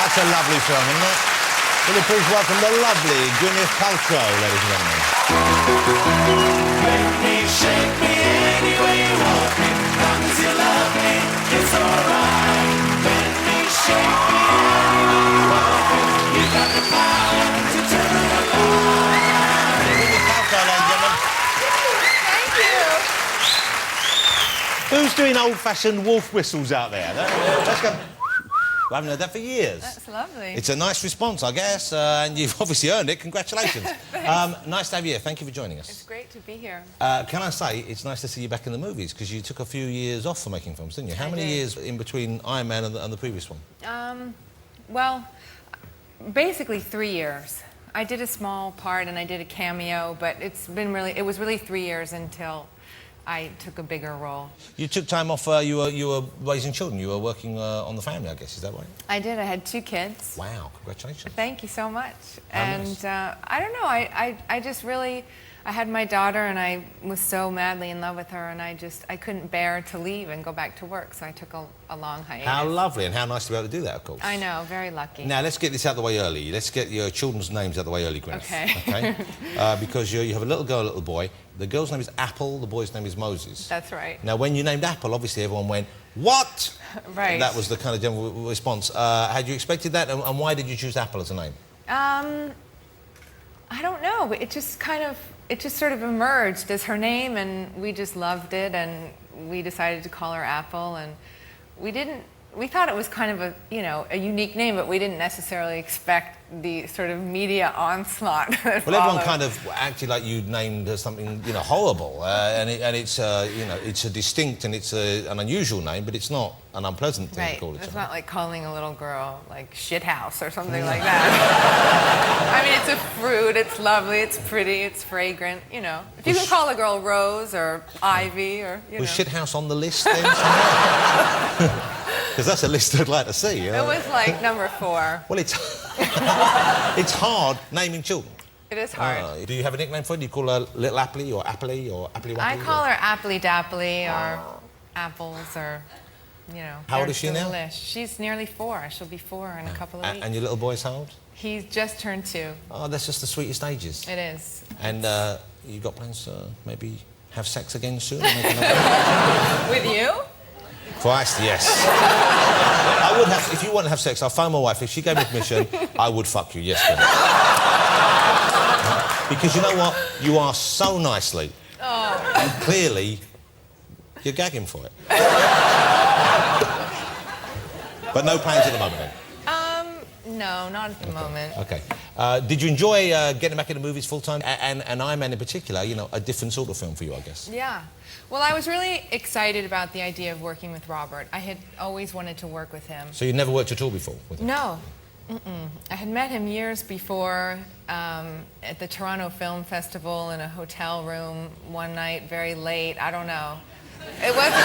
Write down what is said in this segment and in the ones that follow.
Such a lovely film, isn't it? Will you please welcome the lovely Gwyneth Paltrow, ladies and gentlemen. Make me, shake me any way you want me. Long as you love me, it's alright. Make me, shake me any way you want me. You got the power to turn the light. Gwyneth Paltrow, ladies and gentlemen. Thank you. Who's doing old-fashioned wolf whistles out there? Let's go. I haven't heard that for years. That's lovely. It's a nice response, I guess, and you've obviously earned it. Congratulations. Nice to have you here. Thank you for joining us. It's great to be here. Can I say, it's nice to see you back in the movies, because you took a few years off for making films, didn't you? How many years in between Iron Man and the previous one? Well, basically 3 years. I did a small part and I did a cameo, but it was really 3 years until I took a bigger role. You took time off, you were raising children, you were working on the family, I guess, is that right? I did. I had 2 kids. Wow, congratulations. Thank you so much. Nice. I don't know, I just really, I had my daughter and I was so madly in love with her and I couldn't bear to leave and go back to work, so I took a long hiatus. How lovely and how nice to be able to do that, of course. I know, very lucky. Now, let's get this out of the way early. Let's get your children's names out of the way early, Gwyneth. Okay. Because you have a little girl, a little boy. The girl's name is Apple, the boy's name is Moses. That's right. Now, when you named Apple, obviously everyone went, "What?" Right. And that was the kind of general response. Had you expected that, and why did you choose Apple as a name? I don't know. It just sort of emerged as her name, and we just loved it, and we decided to call her Apple, and we thought it was kind of a unique name, but we didn't necessarily expect the sort of media onslaught that Well, everyone followed. kind of acted like you'd named something, horrible, and it's it's a distinct and it's an unusual name, but it's not an unpleasant thing to call it. It's not like calling a little girl like shithouse or something like that. I mean, it's a fruit. It's lovely. It's pretty. It's fragrant. If you can call a girl Rose or Ivy or Was Shithouse on the list then? Because that's a list I'd like to see. It was like number 4. Well, it's it's hard naming children. It is hard. Do you have a nickname for it? Do you call her Little Appley or Appley or Appley Wapply? I call her Appley Dapply or Apples or, How old is she now? delish. She's nearly 4. She'll be 4 in a couple of weeks. And your little boy's how old? He's just turned 2. Oh, that's just the sweetest ages. It is. And you got plans to maybe have sex again soon? With you? Christ, yes. I would have, if you want to have sex, I'll phone my wife. If she gave me permission, I would fuck you, yes, Gwyneth. Because you know what? You are so nicely. Oh. And clearly, you're gagging for it. But no plans at the moment, then? No, not at the moment. Okay. Did you enjoy getting back into movies full-time? And Iron Man in particular, a different sort of film for you, I guess. Yeah. Well, I was really excited about the idea of working with Robert. I had always wanted to work with him. So you'd never worked at all before with him? No. I had met him years before at the Toronto Film Festival in a hotel room one night, very late. I don't know. It wasn't...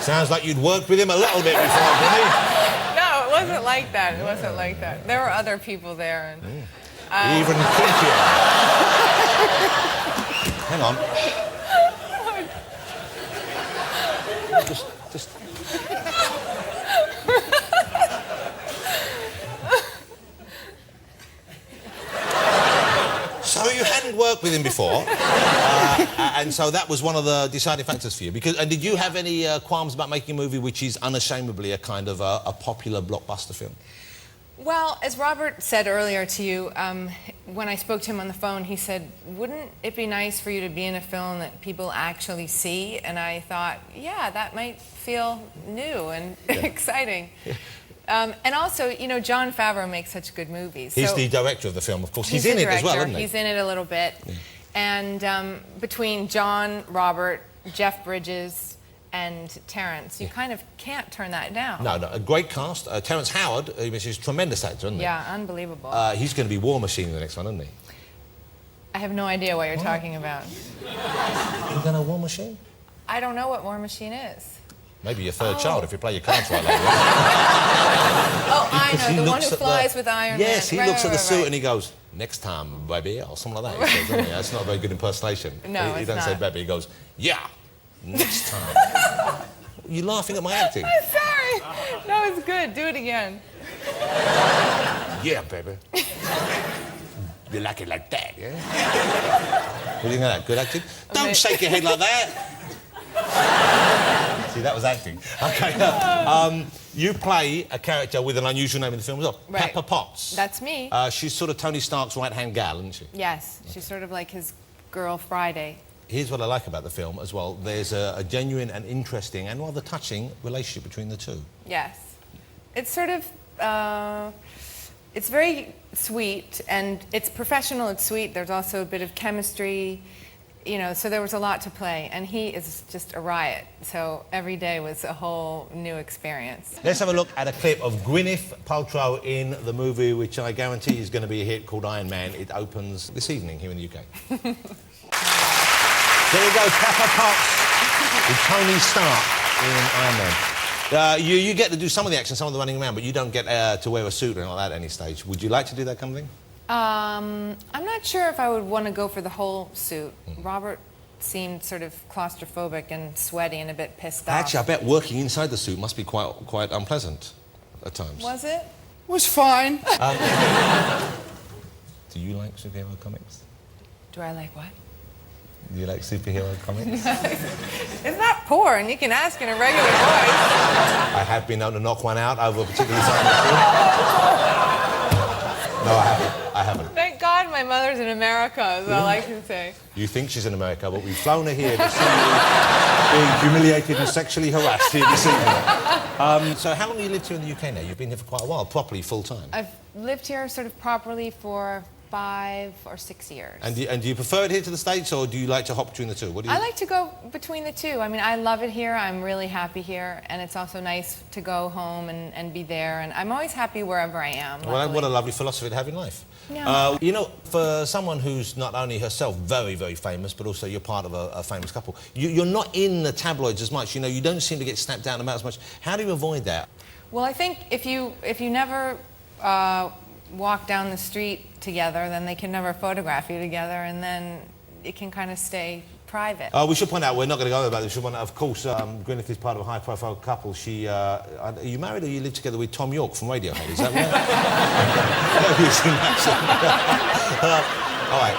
Sounds like you'd worked with him a little bit before, didn't you? No, it wasn't like that. It wasn't like that. There were other people there. And, Even kinkier. Hang on. Just... So you hadn't worked with him before, and so that was one of the deciding factors for you. And did you have any qualms about making a movie which is unashamedly a kind of a popular blockbuster film? Well, as Robert said earlier to you, when I spoke to him on the phone, he said, wouldn't it be nice for you to be in a film that people actually see? And I thought, yeah, that might feel new and exciting. Yeah. And also, Jon Favreau makes such good movies. He's the director of the film, of course. He's in it as well, isn't he? He's in it a little bit. Yeah. And between John, Robert, Jeff Bridges, and Terrence, you kind of can't turn that down. No, a great cast. Terrence Howard, which is a tremendous actor, isn't he? Yeah, unbelievable. He's going to be War Machine in the next one, isn't he? I have no idea what you're talking about. You don't know War Machine? I don't know what War Machine is. Maybe your third child, if you play your cards right later. Oh, I know, the one who flies with Iron Man. Yes, he looks at the suit and he goes, "Next time, baby," or something like that. He says, doesn't he? That's not a very good impersonation. No, he doesn't say baby, he goes, "Yeah, next time." You're laughing at my acting. I'm sorry. No, it's good. Do it again. Yeah, baby. You like it like that, yeah? What do you think of that? Good acting? Don't shake your head like that. See, that was acting. Okay. You play a character with an unusual name in the film as well. Right. Pepper Potts. That's me. She's sort of Tony Stark's right-hand gal, isn't she? Yes, she's sort of like his girl Friday. Here's what I like about the film as well. There's a genuine and interesting and rather touching relationship between the two. Yes. It's sort of, it's very sweet, and it's professional, it's sweet. There's also a bit of chemistry, you know, so there was a lot to play. And he is just a riot, so every day was a whole new experience. Let's have a look at a clip of Gwyneth Paltrow in the movie, which I guarantee is going to be a hit, called Iron Man. It opens this evening here in the UK. There you go, Pepper Potts with Tony Stark in Iron Man. You get to do some of the action, some of the running around, but you don't get to wear a suit or anything like that at any stage. Would you like to do that kind of thing? I'm not sure if I would want to go for the whole suit. Robert seemed sort of claustrophobic and sweaty and a bit pissed off. Actually, I bet working inside the suit must be quite unpleasant at times. Was it? Was fine. Do you like superhero comics? Do I like what? Do you like superhero comics? It's not porn. You can ask in a regular voice. I have been known to knock one out over a particular time. No, I haven't. Thank God my mother's in America, is all I can say. You think she's in America, but we've flown her here to see you being humiliated and sexually harassed here this evening. So how long have you lived here in the UK now? You've been here for quite a while, properly, full-time. I've lived here sort of properly for 5 or 6 years. And do you prefer it here to the States, or do you like to hop between the two? What do you... I like to go between the two. I mean, I love it here. I'm really happy here. And it's also nice to go home and be there. And I'm always happy wherever I am. Well, what a lovely philosophy to have in life. Yeah. You know, for someone who's not only herself very, very famous, but also you're part of a famous couple, you're not in the tabloids as much. You know, you don't seem to get snapped down about as much. How do you avoid that? Well, I think if you never walk down the street together, then they can never photograph you together, and then it can kind of stay private. We should point out, we're not going to go about this, we should point out, of course, Gwyneth is part of a high-profile couple. She, are you married or you live together with Tom York from Radiohead, is that right? All right,